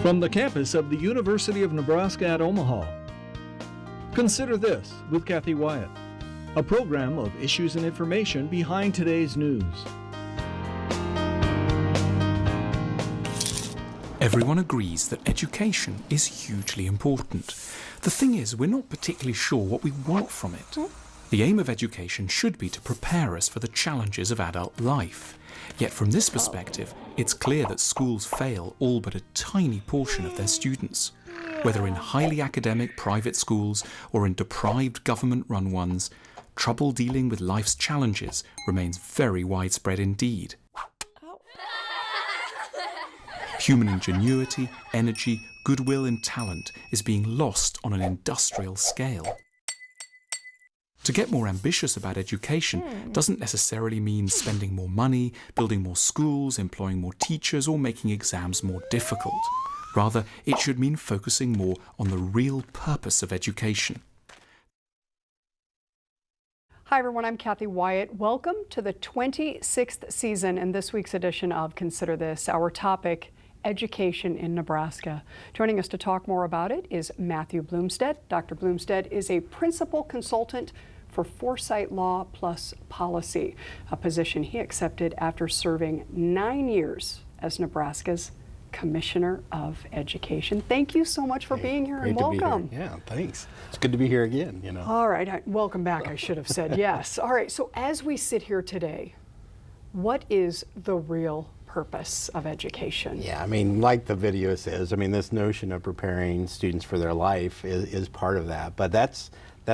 From the campus of the University of Nebraska at Omaha. Consider This with Kathy Wyatt, a program of issues and information behind today's news. Everyone agrees that education is hugely important. The thing is, we're not particularly sure what we want from it. The aim of education should be to prepare us for the challenges of adult life. Yet from this perspective, it's clear that schools fail all but a tiny portion of their students. Whether in highly academic private schools or in deprived government-run ones, trouble dealing with life's challenges remains very widespread indeed. Human ingenuity, energy, goodwill and talent is being lost on an industrial scale. To get more ambitious about education doesn't necessarily mean spending more money, building more schools, employing more teachers, or making exams more difficult. Rather, it should mean focusing more on the real purpose of education. Hi everyone, I'm Kathy Wyatt. Welcome to the 26th season and this week's edition of Consider This. Our topic, education in Nebraska. Joining us to talk more about it is Matthew Bloomstead. Dr. Bloomstead is a principal consultant for Foresight Law Plus Policy, a position he accepted after serving 9 years as Nebraska's Commissioner of Education. Thank you so much for being here and welcome. Yeah, thanks. It's good to be here again, you know. All right, welcome back, I should have said yes. All right, so as we sit here today, what is the real purpose of education? Yeah, I mean, like the video says, I mean, this notion of preparing students for their life is part of that, but that's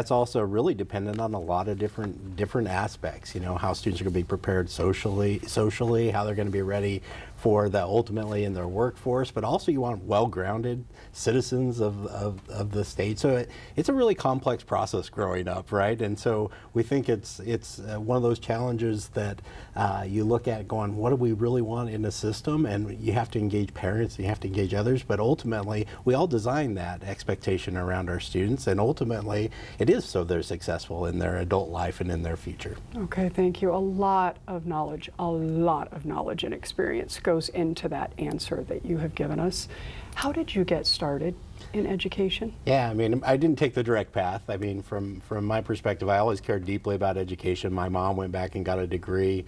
also really dependent on a lot of different aspects, you know, how students are going to be prepared socially, how they're going to be ready for that ultimately in their workforce, but also you want well-grounded citizens of the state. So it's a really complex process growing up, right? And so we think it's one of those challenges that you look at going, what do we really want in the system? And you have to engage parents, you have to engage others, but ultimately we all design that expectation around our students, and ultimately it is so they're successful in their adult life and in their future. Okay, thank you. A lot of knowledge and experience goes into that answer that you have given us. How did you get started in education? Yeah, I mean, I didn't take the direct path. I mean, from my perspective, I always cared deeply about education. My mom went back and got a degree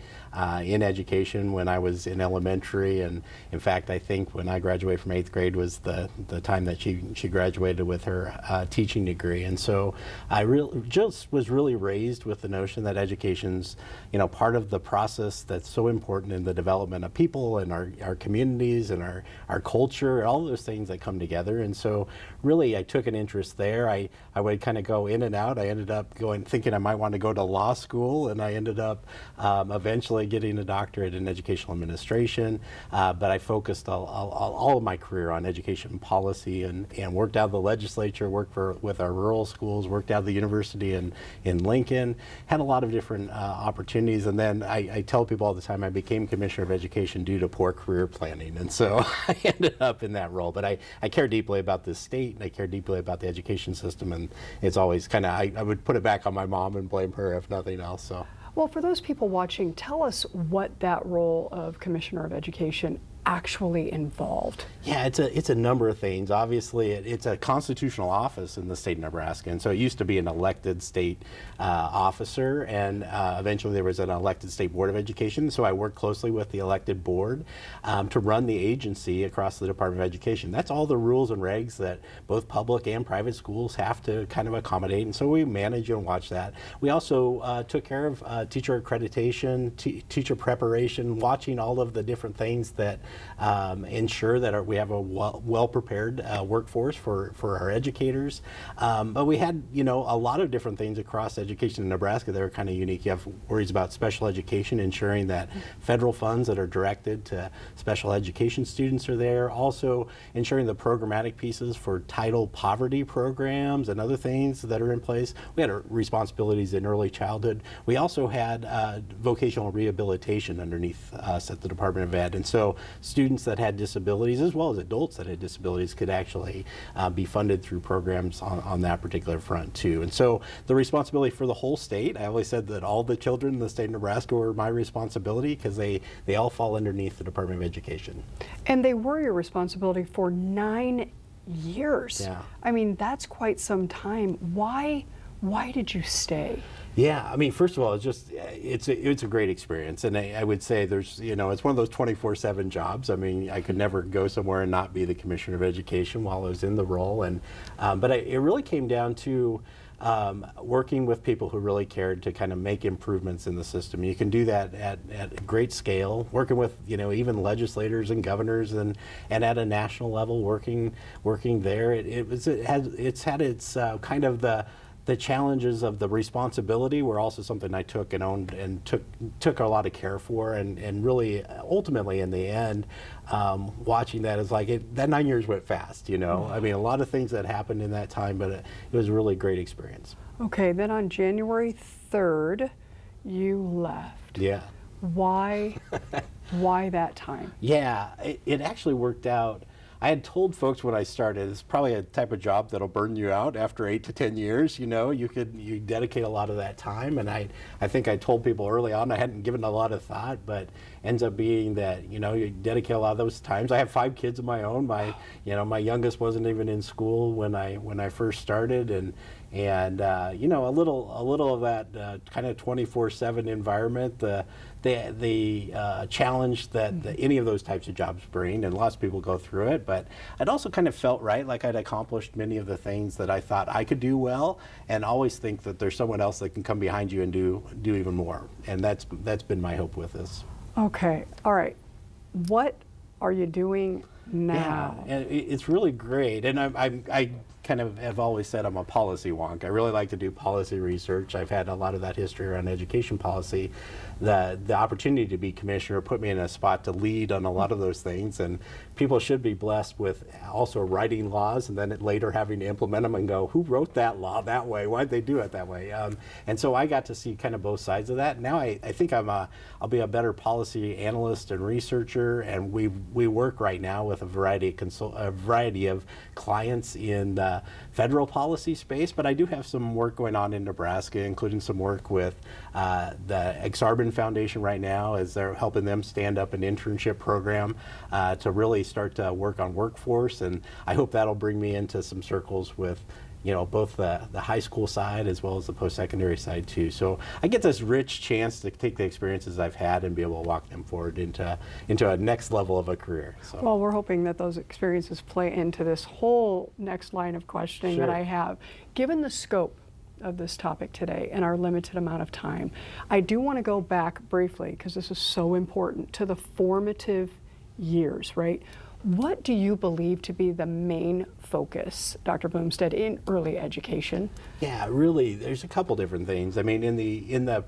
in education when I was in elementary, and in fact, I think when I graduated from 8th grade was the time that she graduated with her teaching degree. And so I just was really raised with the notion that education's, you know, part of the process that's so important in the development of people and our communities and our culture, all those things that come together. And so really I took an interest there. I would kind of go in and out. I ended up thinking I might want to go to law school, and I ended up eventually getting a doctorate in educational administration, but I focused all of my career on education policy and worked out of the legislature, worked with our rural schools, worked out of the university in Lincoln, had a lot of different opportunities, and then I tell people all the time I became Commissioner of Education due to poor career planning, and so I ended up in that role. But I care deeply about this state, and I care deeply about the education system, and it's always kind of, I would put it back on my mom and blame her if nothing else. So. Well, for those people watching, tell us what that role of Commissioner of Education actually involved? Yeah, it's a number of things. Obviously, it's a constitutional office in the state of Nebraska, and so it used to be an elected state officer, and eventually there was an elected state board of education. So I worked closely with the elected board to run the agency across the Department of Education. That's all the rules and regs that both public and private schools have to kind of accommodate, and so we manage and watch that. We also took care of teacher accreditation, teacher preparation, watching all of the different things that ensure that we have a well-prepared workforce for our educators. But we had, you know, a lot of different things across education in Nebraska that are kind of unique. You have worries about special education, ensuring that federal funds that are directed to special education students are there. Also ensuring the programmatic pieces for title poverty programs and other things that are in place. We had responsibilities in early childhood. We also had vocational rehabilitation underneath us at the Department of Ed. And so students that had disabilities as well as adults that had disabilities could actually be funded through programs on that particular front too. And so the responsibility for the whole state, I always said that all the children in the state of Nebraska were my responsibility because they all fall underneath the Department of Education. And they were your responsibility for 9 years. Yeah. I mean, that's quite some time. Why did you stay? Yeah, I mean, first of all, it's a great experience, and I would say there's, it's one of those 24/7 jobs. I mean, I could never go somewhere and not be the Commissioner of Education while I was in the role, and but it really came down to working with people who really cared to kind of make improvements in the system. You can do that at great scale, working with even legislators and governors, and at a national level, working there. It's had its kind of the challenges of the responsibility were also something I took and owned and took a lot of care for, and really ultimately in the end, watching that is like that 9 years went fast, I mean, a lot of things that happened in that time, but it was a really great experience. Okay, then on January 3rd, you left. Yeah. Why that time? Yeah, it actually worked out. I had told folks when I started, it's probably a type of job that'll burn you out after 8 to 10 years. You dedicate a lot of that time, and I think I told people early on I hadn't given a lot of thought, but ends up being that you dedicate a lot of those times. I have 5 kids of my own. My youngest wasn't even in school when I first started, and a little of that kind of 24/7 environment, the challenge that any of those types of jobs bring, and lots of people go through it, but I'd also kind of felt right, like I'd accomplished many of the things that I thought I could do well, and always think that there's someone else that can come behind you and do even more, and that's been my hope with this. Okay, all right. What are you doing now? Yeah, and it's really great, and I kind of have always said I'm a policy wonk. I really like to do policy research. I've had a lot of that history around education policy. The opportunity to be commissioner put me in a spot to lead on a lot of those things, and people should be blessed with also writing laws and then later having to implement them and go, who wrote that law that way? Why'd they do it that way? And so I got to see kind of both sides of that. Now I think I'll be a better policy analyst and researcher, and we work right now with a variety of clients in the federal policy space, but I do have some work going on in Nebraska, including some work with the Exarban Foundation right now, as they're helping them stand up an internship program to really start to work on workforce, and I hope that'll bring me into some circles with both the high school side as well as the post-secondary side too. So I get this rich chance to take the experiences I've had and be able to walk them forward into a next level of a career. So. Well, we're hoping that those experiences play into this whole next line of questioning Sure. that I have. Given the scope of this topic today and our limited amount of time, I do want to go back briefly, because this is so important, to the formative years, right? What do you believe to be the main focus, Dr. Boomstead, in early education? Yeah, really, there's a couple different things. I mean, in the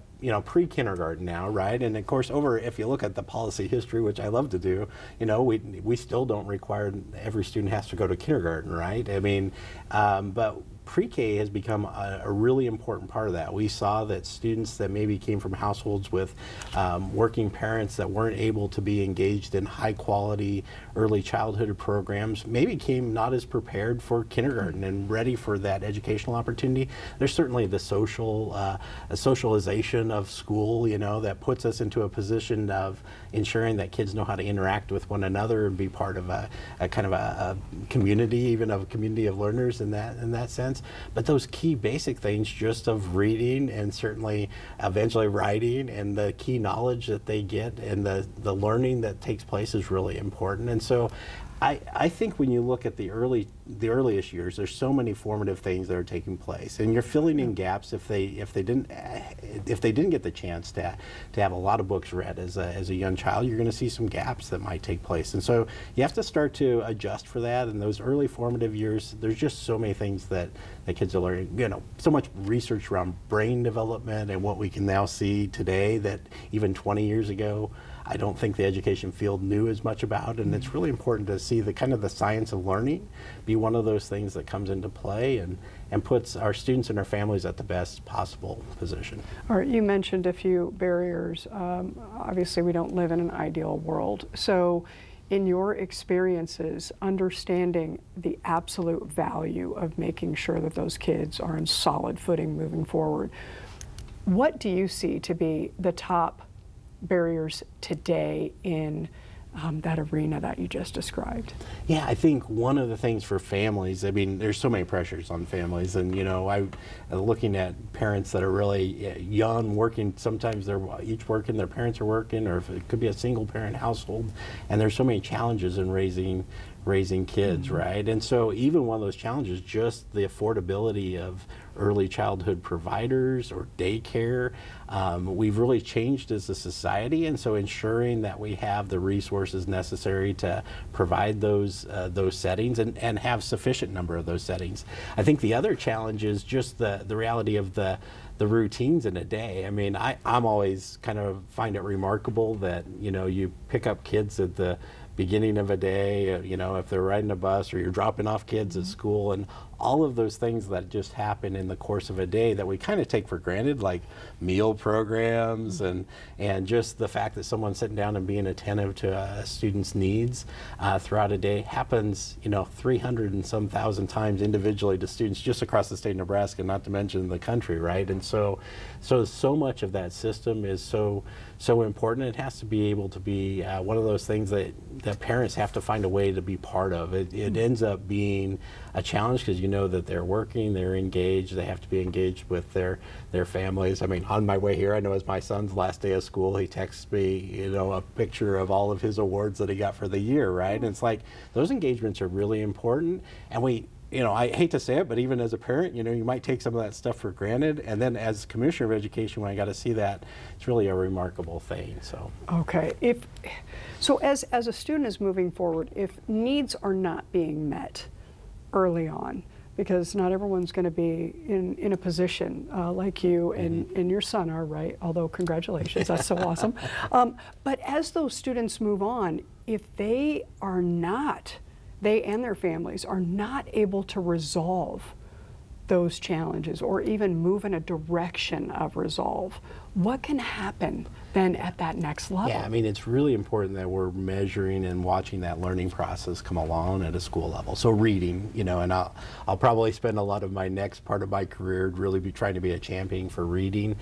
pre-kindergarten now, right? And of course, if you look at the policy history, which I love to do, we still don't require every student has to go to kindergarten, right? I mean, but pre-K has become a really important part of that. We saw that students that maybe came from households with working parents that weren't able to be engaged in high quality early childhood programs maybe came not as prepared for kindergarten and ready for that educational opportunity. There's certainly the socialization of school, that puts us into a position of ensuring that kids know how to interact with one another and be part of a kind of a community, even of a community of learners in that sense. But those key basic things just of reading and certainly eventually writing and the key knowledge that they get and the learning that takes place is really important. And so I think when you look at the earliest years, there's so many formative things that are taking place, and you're filling in gaps if they didn't get the chance to have a lot of books read as a young child. You're going to see some gaps that might take place, and so you have to start to adjust for that. In those early formative years, there's just so many things that kids are learning. So much research around brain development and what we can now see today that even 20 years ago I don't think the education field knew as much about, and it's really important to see the kind of the science of learning be one of those things that comes into play and puts our students and our families at the best possible position. All right, you mentioned a few barriers. Obviously, we don't live in an ideal world. So in your experiences, understanding the absolute value of making sure that those kids are in solid footing moving forward, what do you see to be the top barriers today in that arena that you just described? Yeah, I think one of the things for families, I mean, there's so many pressures on families, and you know, I looking at parents that are really young, working. Sometimes they're each working, their parents are working, or if it could be a single parent household, and there's so many challenges in raising kids, right? And so even one of those challenges, just the affordability of early childhood providers or daycare. We've really changed as a society, and so ensuring that we have the resources necessary to provide those settings and have sufficient number of those settings. I think the other challenge is just the reality of the routines in a day. I mean, I'm always kind of find it remarkable that, you know, you pick up kids at the beginning of a day, you know, if they're riding a bus or you're dropping off kids at school, and all of those things that just happen in the course of a day that we kind of take for granted, like meal programs and just the fact that someone's sitting down and being attentive to a student's needs throughout a day happens, you know, 300 and some thousand times individually to students just across the state of Nebraska, not to mention the country, right? And so much of that system is so important. It has to be able to be one of those things that parents have to find a way to be part of. It ends up being a challenge because you know that they're working, they're engaged, they have to be engaged with their families. I mean, on my way here, I know it's my son's last day of school, he texts me, you know, a picture of all of his awards that he got for the year, right? And it's like, those engagements are really important, and you know, I hate to say it, but even as a parent, you know, you might take some of that stuff for granted. And then as Commissioner of Education, when I got to see that, it's really a remarkable thing. So. Okay. So as a student is moving forward, if needs are not being met early on, because not everyone's going to be in a position like you and your son are, right? Although congratulations, that's so awesome. But as those students move on, if they and their families are not able to resolve those challenges or even move in a direction of resolve, what can happen then at that next level? Yeah, I mean, it's really important that we're measuring and watching that learning process come along at a school level. So reading, you know, and I'll probably spend a lot of my next part of my career really be trying to be a champion for reading.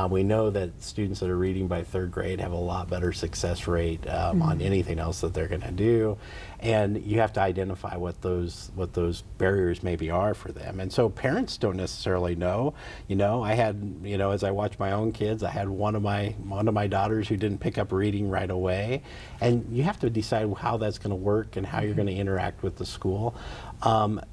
We know that students that are reading by third grade have a lot better success rate on anything else that they're going to do. And you have to identify what those barriers maybe are for them. And so parents don't necessarily know. You know, I had, you know, as I watched my own kids, I had one of my daughters who didn't pick up reading right away. And you have to decide how that's going to work and how you're going to interact with the school.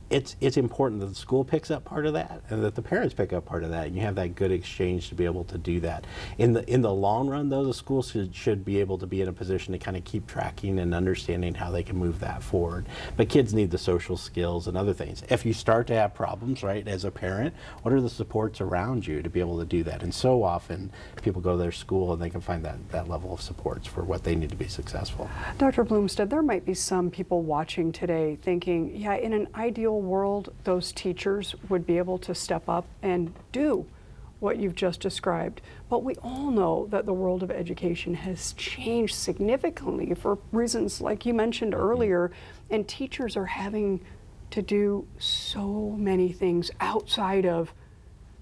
It's important that the school picks up part of that and that the parents pick up part of that, and you have that good exchange to be able to do that. In the long run, though, the schools should be able to be in a position to kind of keep tracking and understanding how they can move that forward. But kids need the social skills and other things. If you start to have problems, right, as a parent, what are the supports around you to be able to do that? And so often people go to their school and they can find that level of supports for what they need to be successful. Dr. Blumstead, there might be some people watching today thinking, yeah, in an ideal world, those teachers would be able to step up and do what you've just described. But we all know that the world of education has changed significantly for reasons like you mentioned earlier, and teachers are having to do so many things outside of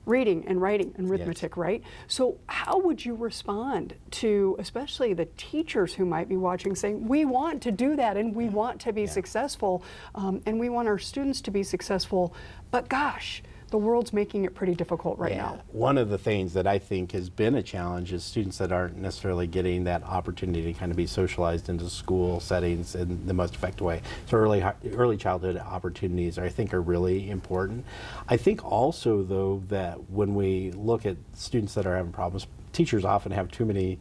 reading and writing and arithmetic, yes. Right? So how would you respond to especially the teachers who might be watching saying, we want to do that and we want to be successful and we want our students to be successful, but gosh, the world's making it pretty difficult right now. One of the things that I think has been a challenge is students that aren't necessarily getting that opportunity to kind of be socialized into school settings in the most effective way. So early childhood opportunities, I think, are really important. I think also, though, that when we look at students that are having problems, teachers often have too many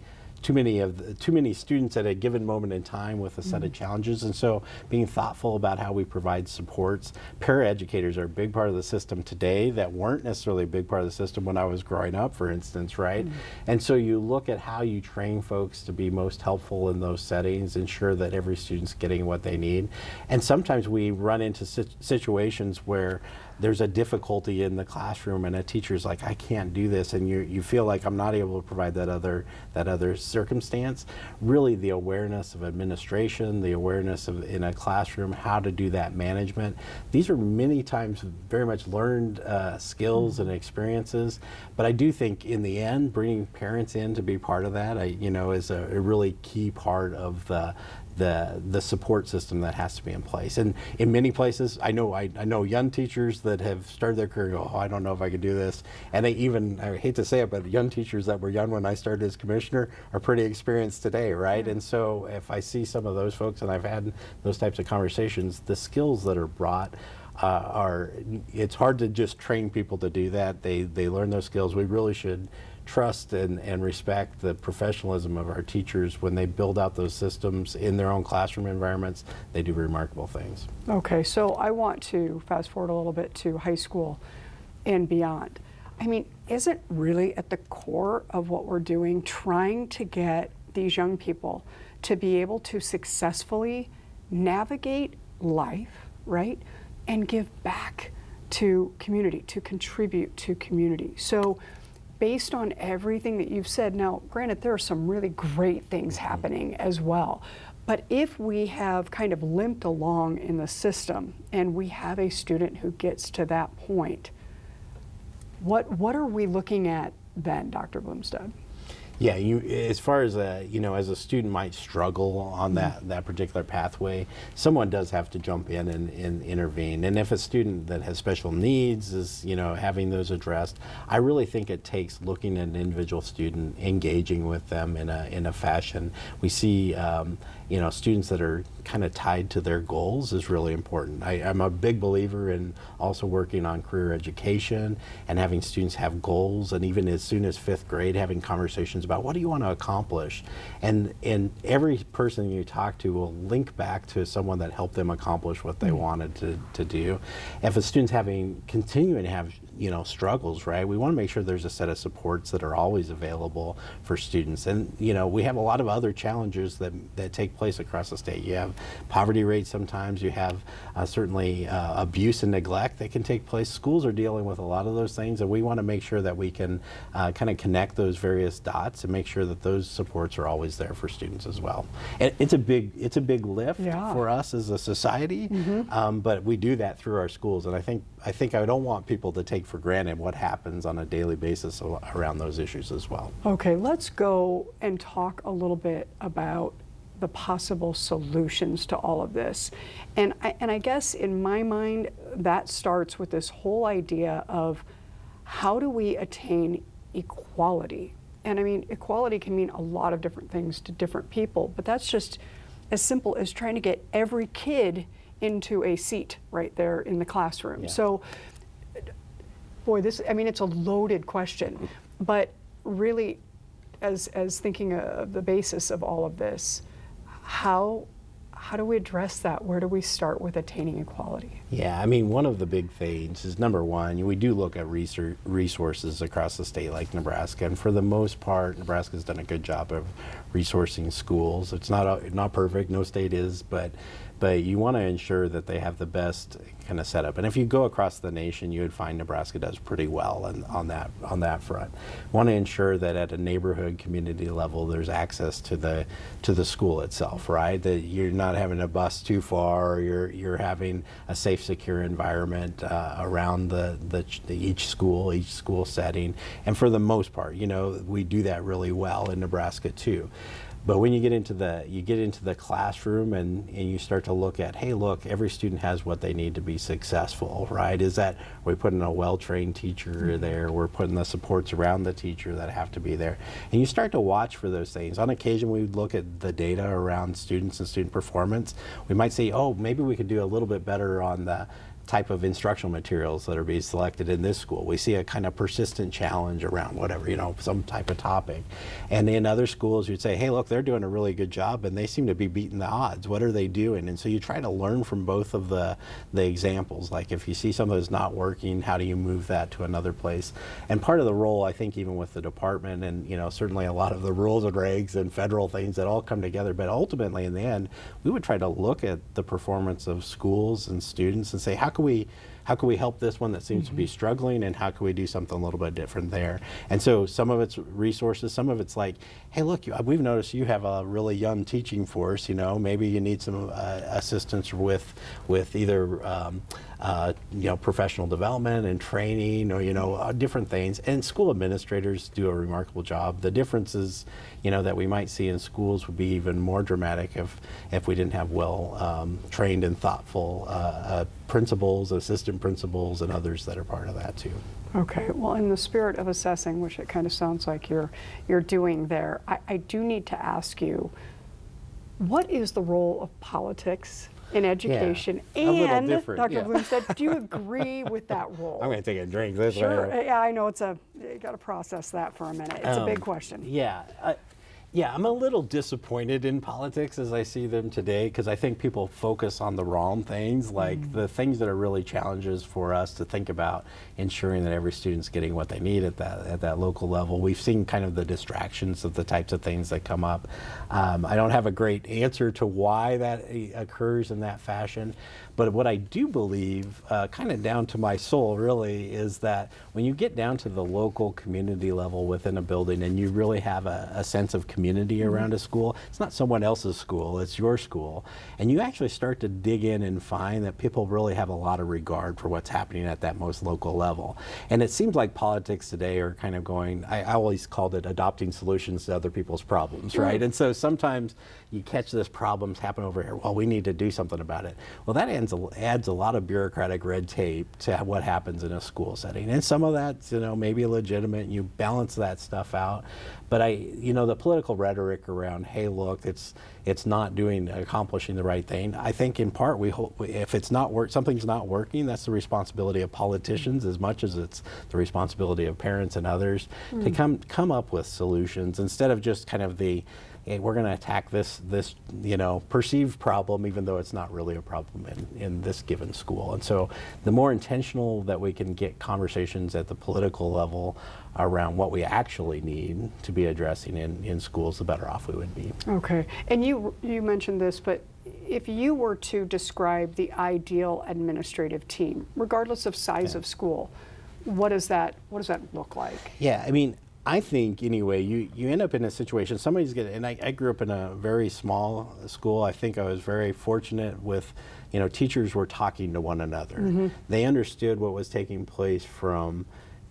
students at a given moment in time with a set of challenges, and so being thoughtful about how we provide supports. Paraeducators are a big part of the system today that weren't necessarily a big part of the system when I was growing up, for instance, right? And so you look at how you train folks to be most helpful in those settings, ensure that every student's getting what they need. And sometimes we run into situations where there's a difficulty in the classroom and a teacher's like, I can't do this, and you feel like I'm not able to provide that other circumstance, really the awareness of administration, the awareness of in a classroom, how to do that management, these are many times very much learned skills and experiences. But I do think in the end, bringing parents in to be part of that, is a really key part of the support system that has to be in place. And in many places, I know young teachers that have started their career go, oh, I don't know if I could do this. And they even, I hate to say it, but young teachers that were young when I started as commissioner are pretty experienced today, right? And so if I see some of those folks, and I've had those types of conversations, the skills that are brought it's hard to just train people to do that. They learn those skills. We really should trust and respect the professionalism of our teachers when they build out those systems in their own classroom environments. They do remarkable things. Okay, so I want to fast forward a little bit to high school and beyond. I mean, isn't really at the core of what we're doing trying to get these young people to be able to successfully navigate life, right, and give back to community, to contribute to community? So based on everything that you've said, now granted there are some really great things happening as well, but if we have kind of limped along in the system and we have a student who gets to that point, what are we looking at then, Dr. Blumstead? Yeah, as far as as a student might struggle on that particular pathway, someone does have to jump in and intervene. And if a student that has special needs is having those addressed, I really think it takes looking at an individual student, engaging with them in a fashion. We see students that are kind of tied to their goals is really important. I'm a big believer in also working on career education and having students have goals, and even as soon as 5th grade having conversations about what do you want to accomplish, and every person you talk to will link back to someone that helped them accomplish what they wanted to do. If a student's continuing to have struggles, right, we want to make sure there's a set of supports that are always available for students. And we have a lot of other challenges that take place across the state. You have poverty rates sometimes, you have certainly abuse and neglect that can take place. Schools are dealing with a lot of those things, and we want to make sure that we can kind of connect those various dots and make sure that those supports are always there for students as well. And it's a big lift for us as a society, but we do that through our schools, and I think I don't want people to take for granted what happens on a daily basis around those issues as well. Okay, let's go and talk a little bit about the possible solutions to all of this. And I guess in my mind, that starts with this whole idea of how do we attain equality? And I mean, equality can mean a lot of different things to different people, but that's just as simple as trying to get every kid into a seat right there in the classroom. Yeah. So, boy, it's a loaded question, but really, as thinking of the basis of all of this, how do we address that? Where do we start with attaining equality? Yeah, I mean, one of the big things is, number one, we do look at resources across the state like Nebraska, and for the most part, Nebraska's done a good job of resourcing schools. It's not perfect, no state is, but you want to ensure that they have the best kind of setup. And if you go across the nation, you would find Nebraska does pretty well on that front. Want to ensure that at a neighborhood community level, there's access to the school itself, right? That you're not having a bus too far, or you're having a safe, secure environment around each school setting. And for the most part, we do that really well in Nebraska too. But when you get into the classroom and you start to look at, hey, look, every student has what they need to be successful, right? We're putting a well-trained teacher there, we're putting the supports around the teacher that have to be there. And you start to watch for those things. On occasion, we would look at the data around students and student performance. We might say, oh, maybe we could do a little bit better on the type of instructional materials that are being selected in this school. We see a kind of persistent challenge around whatever, some type of topic. And in other schools, you'd say, hey, look, they're doing a really good job and they seem to be beating the odds. What are they doing? And so you try to learn from both of the examples. Like if you see something that's not working, how do you move that to another place? And part of the role, I think, even with the department and, certainly a lot of the rules and regs and federal things that all come together, but ultimately in the end, we would try to look at the performance of schools and students and say, how can how can we help this one that seems to be struggling, and how can we do something a little bit different there? And so some of it's resources, some of it's like, hey, look, we've noticed you have a really young teaching force, maybe you need some assistance with either professional development and training, or different things. And school administrators do a remarkable job. The differences that we might see in schools would be even more dramatic if we didn't have well trained and thoughtful principals, assistant principals, and others that are part of that too. Okay, well, in the spirit of assessing, which it kind of sounds like you're doing there, I do need to ask you, what is the role of politics in education? Yeah, a little and different, Dr. yeah. Bloomstead, do you agree with that role? I'm going to take a drink this Sure. way. Yeah, I know you got to process that for a minute. It's a big question. Yeah, I'm a little disappointed in politics as I see them today, because I think people focus on the wrong things, like the things that are really challenges for us to think about ensuring that every student's getting what they need at that local level. We've seen kind of the distractions of the types of things that come up. I don't have a great answer to why that occurs in that fashion, but what I do believe, kind of down to my soul really, is that when you get down to the local community level within a building and you really have a sense of community around a school, it's not someone else's school, it's your school, and you actually start to dig in and find that people really have a lot of regard for what's happening at that most local level. And it seems like politics today are kind of going, I always called it adopting solutions to other people's problems, right? And so sometimes you catch this problems happen over here, well, we need to do something about it. Well, that adds a lot of bureaucratic red tape to what happens in a school setting. And some of that's, maybe legitimate, and you balance that stuff out. But the political rhetoric around, hey, look, it's not accomplishing the right thing. I think in part we hope if something's not working, that's the responsibility of politicians as much as it's the responsibility of parents and others to come up with solutions instead of just kind of we're going to attack this perceived problem, even though it's not really a problem in this given school. And so the more intentional that we can get conversations at the political level around what we actually need to be addressing in schools, the better off we would be. Okay, and you mentioned this, but if you were to describe the ideal administrative team, regardless of size of school, what does that look like? Yeah, I think anyway, you end up in a situation, somebody's getting, and I grew up in a very small school. I think I was very fortunate with, teachers were talking to one another. They understood what was taking place from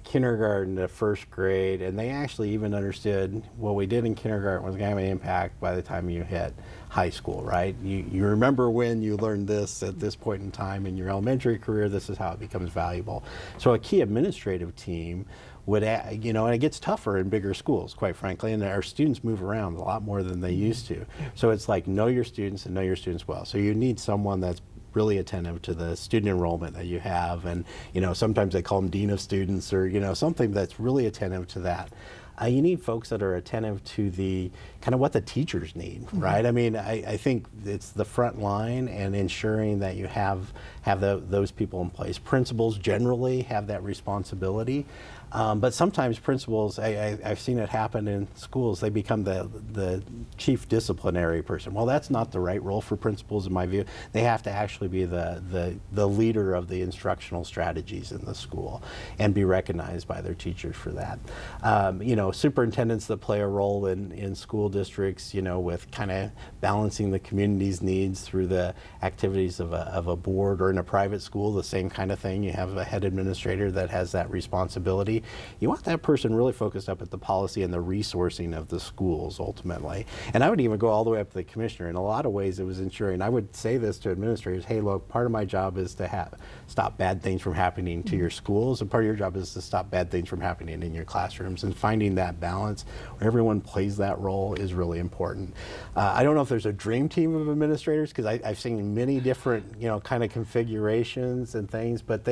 kindergarten to first grade, and they actually even understood what we did in kindergarten was going to have an impact by the time you hit high school, right? You remember when you learned this at this point in time in your elementary career, this is how it becomes valuable. So a key administrative team would, and it gets tougher in bigger schools, quite frankly, and our students move around a lot more than they used to. So it's like know your students and know your students well. So you need someone that's really attentive to the student enrollment that you have, and sometimes they call them dean of students or something that's really attentive to that. You need folks that are attentive to the kind of what the teachers need, right? I think it's the front line and ensuring that you have those people in place. Principals generally have that responsibility. But sometimes principals, I've seen it happen in schools, they become the chief disciplinary person. Well, that's not the right role for principals in my view. They have to actually be the leader of the instructional strategies in the school and be recognized by their teachers for that. Superintendents that play a role in school districts, with kind of balancing the community's needs through the activities of a board, or in a private school, the same kind of thing. You have a head administrator that has that responsibility. You want that person really focused up at the policy and the resourcing of the schools ultimately. And I would even go all the way up to the commissioner. In a lot of ways it was ensuring, I would say this to administrators, hey look, part of my job is to stop bad things from happening to your schools, and part of your job is to stop bad things from happening in your classrooms, and finding that balance where everyone plays that role is really important. I don't know if there's a dream team of administrators, because I've seen many different kind of configurations and things, but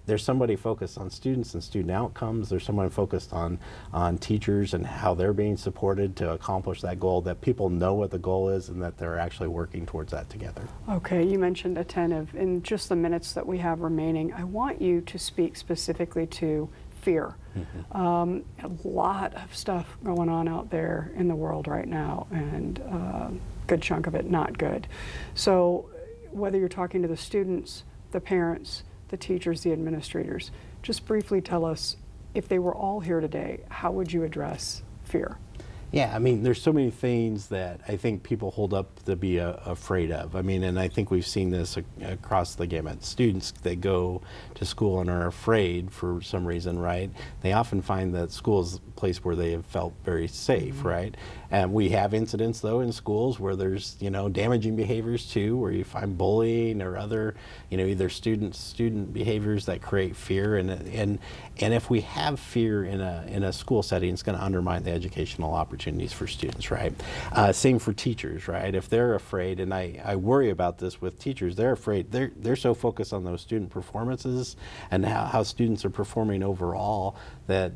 there's somebody focused on students and student outcomes. There's someone focused on teachers and how they're being supported to accomplish that goal, that people know what the goal is and that they're actually working towards that together. Okay, you mentioned attentive. In just the minutes that we have remaining, I want you to speak specifically to fear. A lot of stuff going on out there in the world right now, and a good chunk of it not good. So whether you're talking to the students, the parents, the teachers, the administrators. Just briefly tell us, if they were all here today, how would you address fear? Yeah, I mean, there's so many things that I think people hold up to be afraid of. I mean, and I think we've seen this across the gamut. Students that go to school and are afraid for some reason, right? They often find that school is a place where they have felt very safe, right? And we have incidents, though, in schools where there's, damaging behaviors too, where you find bullying or other, either student behaviors that create fear. And if we have fear in a school setting, it's going to undermine the educational opportunities for students, right? Same for teachers, right? If they're afraid, and I worry about this with teachers, they're afraid, they're so focused on those student performances and how students are performing overall that,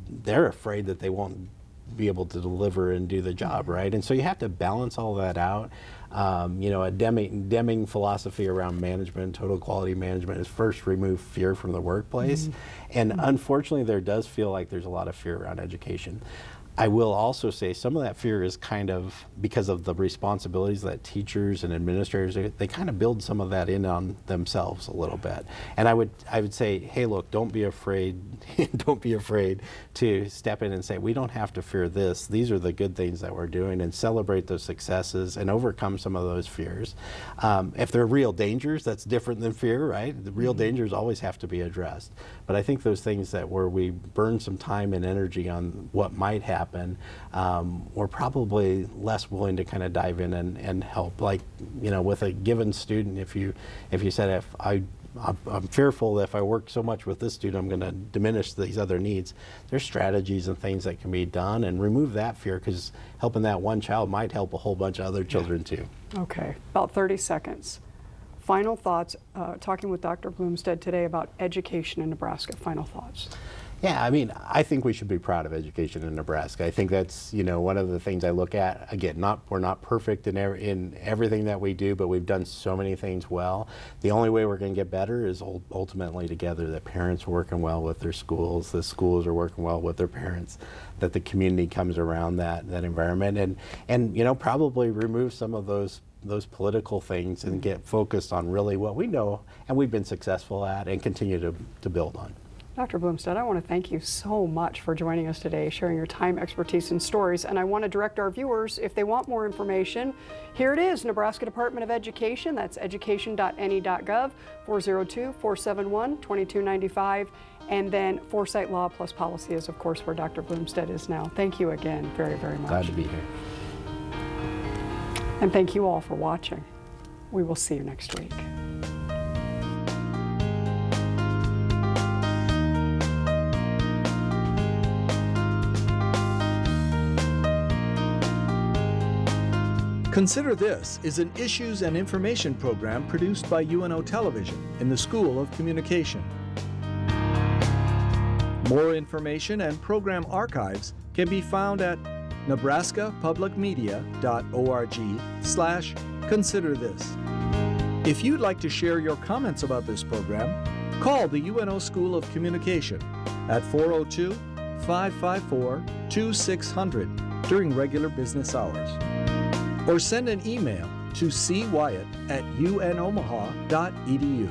they're afraid that they won't be able to deliver and do the job, right? And so you have to balance all that out. A Deming philosophy around management, total quality management, is first remove fear from the workplace. And unfortunately, there does feel like there's a lot of fear around education. I will also say some of that fear is kind of because of the responsibilities that teachers and administrators, they kind of build some of that in on themselves a little bit. And I would say, hey, look, don't be afraid, don't be afraid to step in and say, we don't have to fear this. These are the good things that we're doing, and celebrate those successes and overcome some of those fears. If they're real dangers, that's different than fear, right? The real dangers always have to be addressed. But I think those things that where we burn some time and energy on what might happen, we're probably less willing to kind of dive in and help. Like, with a given student, if you said, I'm fearful that if I work so much with this student, I'm going to diminish these other needs. There's strategies and things that can be done, and remove that fear, because helping that one child might help a whole bunch of other children too. Okay, about 30 seconds. Final thoughts, talking with Dr. Blumstead today about education in Nebraska. Final thoughts. Yeah, I mean, I think we should be proud of education in Nebraska. I think that's, one of the things I look at. Again, we're not perfect in everything that we do, but we've done so many things well. The only way we're going to get better is ultimately together, that parents are working well with their schools, the schools are working well with their parents, that the community comes around that environment, and probably remove some of those political things and get focused on really what we know and we've been successful at and continue to build on. Dr. Blumstead, I want to thank you so much for joining us today, sharing your time, expertise, and stories. And I want to direct our viewers, if they want more information, here it is, Nebraska Department of Education. That's education.ne.gov, 402-471-2295. And then Foresight Law Plus Policy is, of course, where Dr. Blumstead is now. Thank you again very, very much. Glad to be here. And thank you all for watching. We will see you next week. Consider This is an issues and information program produced by UNO Television in the School of Communication. More information and program archives can be found at nebraskapublicmedia.org/Consider This. If you'd like to share your comments about this program, call the UNO School of Communication at 402-554-2600 during regular business hours, or send an email to cwyatt@unomaha.edu.